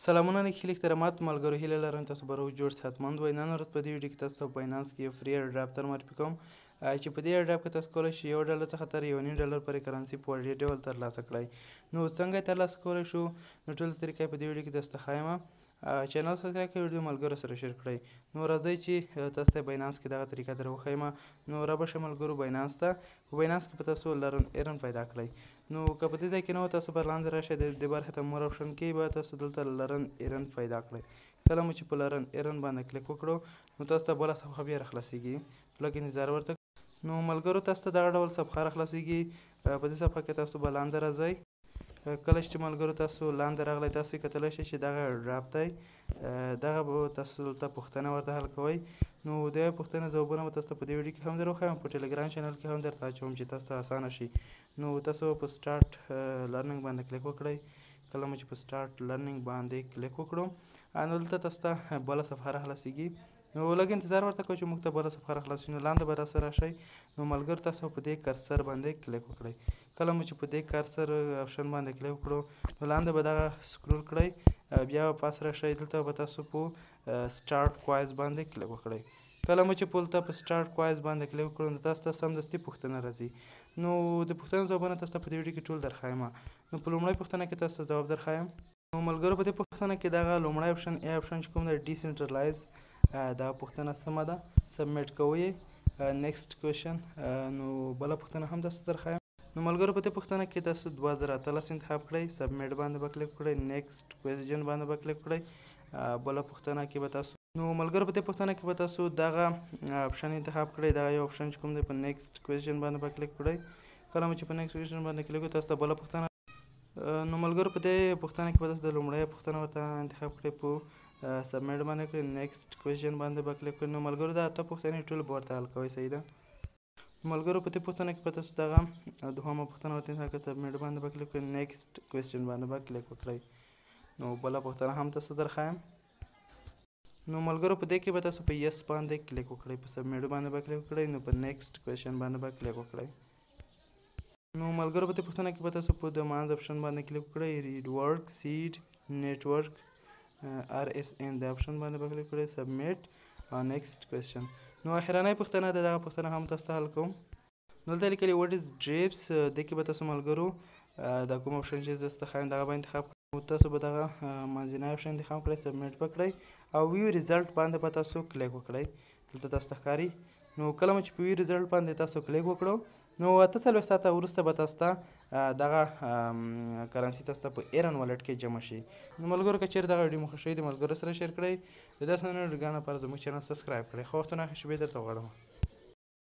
سلامونه نیکي احترامات ملګرو، هیله لرم تاسو به روغ جوړ صحتمند وئ. نن ورځ په دې ویډیو کې تاسو ته باینانس کې یو فری ایرډراپ در معرفي کوم چې په دې ایرډراپ کې تاسو کولی شئ $1 څخه تر $1.5 پورې کرنسي په وړیا ډول ترلاسه کړئ. نو څنګه یې ترلاسه کولی شو؟ نو ټوله طریقه یې په دې ویډیو کې درته ښایم. چینل سبسکرایب کړئ، ویډیو ملګرو سره شیر کړئ. نو راځئ چې تاسو ته باینانس کې دغه طریقه در وښیم. نو رابشئ ملګرو باینانس ته. په باینانس کې به تاسو لرن ایرن پیدا کړئ. نو که په دې ځای کې نه و، تاسو به لاندې راشئ، د دې برخې ته مور آپشن کې به تاسو دلته لرن ایرن پیدا کړئ. کله مو چې په لرن ایرن باندې کلیک وکړو، نو تاسو ته بله صفحه بیا راخلاصیږي. لږ انتظار ورته. نو ملګرو تاسو ته دغه ډول صفحه راخلاصیږي. په دې صفحه کې تاسو به لاندې راځئ. کله چې ملګرو تاسو لاندې راغلی، تاسو یې کتلی شئ چې دغه ایرډراپ دی. دغه به تاسو دلته پوښتنه ورته حل کوئ. نو د هغې پوښتنې ځوابونه به تاسو ته په دې ویډیو کې هم در وښیم، په ټلګرام چینل کې هم درته اچوم چې تاسو ته اسانه شي. نو تاسو په سټارټ لرنینګ باندې کلیک وکړئ. کله مو چې په سټارټ لرنینګ باندې کلیک وکړو، نو دلته تاسو ته بله صفحه راخلاصیږي. نو لږ انتظار ورته کوئ چې موږ ته بله صفحه راخلاص شي. نو لاندې به راسره راشئ. نو ملګرو تاسو په دې کرسر باندې کلیک وکړئ. کله مو چې په دې کرسر آپشن باندې کلیک وکړو، نو لاندې به دغه سکرول کړئ، بیا به پاس راشئ. دلته به تاسو په سټارټ کوایز باندې کلیک وکړئ. کله مو چې دلته په سټارټ کوایز باندې کلیک وکړو، نو تاسو ته سمدستي پوښتنه راځي. نو د پوښتنو ځوابونه تاسو ته په دې ویډیو کې ټول درښایم. نو په لومړۍ پوښتنه کې تاسو ته ځواب درښایم. نو ملګرو په دې پوښتنه کې دغه لومړی آپشن ای آپشن چې کوم دی ډیسنټرلایز، دا پوښتنه سمه ده، سبمیټ کوئ. نیکسټ کوېشن. نو بله پوښتنه هم تاسو ته درښایم. نو ملګرو په دې پوښتنه کې تاسو 2018 انتخاب کړئ، سبمیټ باندې به کلیک وکړئ، نیکسټ کوېشن باندې به کلیک وکړئ. بله پوښتنه کې به تاسو نو ملګرو په دې پوښتنه کې به تاسو دغه آپشن انتخاب کړئ، دغه یو آپشن چې کوم دی په نیکسټ کوېشن باندې به کلیک وکړئ. کله مو چې په نیکسټ کوېشن باندې کلیک وکړئ، تاسو ته بله پوښتنه. نو ملګرو په دې پوښتنه کې به تاسو د لومړۍ پوښتنه ورته انتخاب کړئ، په سبمیټ باندې کړئ، نیکسټ کوېشن باندې به کلیک کړئ. نو ملګرو دا اته پوښتنې ټولې به ورته حل کوئ، صحیح ده. ملګرو په دې پوښتنه کې به تاسو دغه دوهمه پوښتنه ورته انتخاب کړئ، سبمیټ باندې به کلیک کړئ، نیکسټ کوېشن باندې به کلیک وکړئ. نو بله پوښتنه هم تاسو درښایم. نو ملګرو په دې کې به تاسو په یس باندې کلیک وکړئ، په سبمیټ باندې به کلیک وکړئ، نو په نیکسټ کوېشن باندې به کلیک وکړئ. نو ملګرو په دې پوښتنه کې به تاسو په د مانز آپشن باندې کلیک وکړئ، ریډ ورک، سیډ، نیټورک، RSN د آپشن باندې به کلیک وکړئ، سبمیټ، نیکسټ کوېشن. نو اخرنۍ پوښتنه ده، دغه پوښتنه هم تاسو ته حل کوم. نو دلته لیکلي وټ از ډریپس، دې کې به تاسو ملګرو دا کوم آپشن چې تاسو ته ښایم دغه به انتخاب کړئ. تاسو به دغه منځنی آپشن انتخاب کړئ، سبمیټ به کړئ، او ویو ریزلټ باندې به تاسو کلیک وکړئ. دلته تاسو ته ښکاري. نو کله مو چې په ویو ریزلټ باندې تاسو کلیک وکړو، نو 48 ساعته وروسته به تاسو ته دغه کرنسي تاسو ته په ایرن والټ کې جمع شي. نو ملګرو که چیرې دغه ویډیو مو خوښوي، د ملګرو سره شیر کړئ. د داسې نورو ویډیوګانو لپاره زموږ چینل سبسکرایب کړئ. ښه وختونه، ښه شېبې درته غواړم.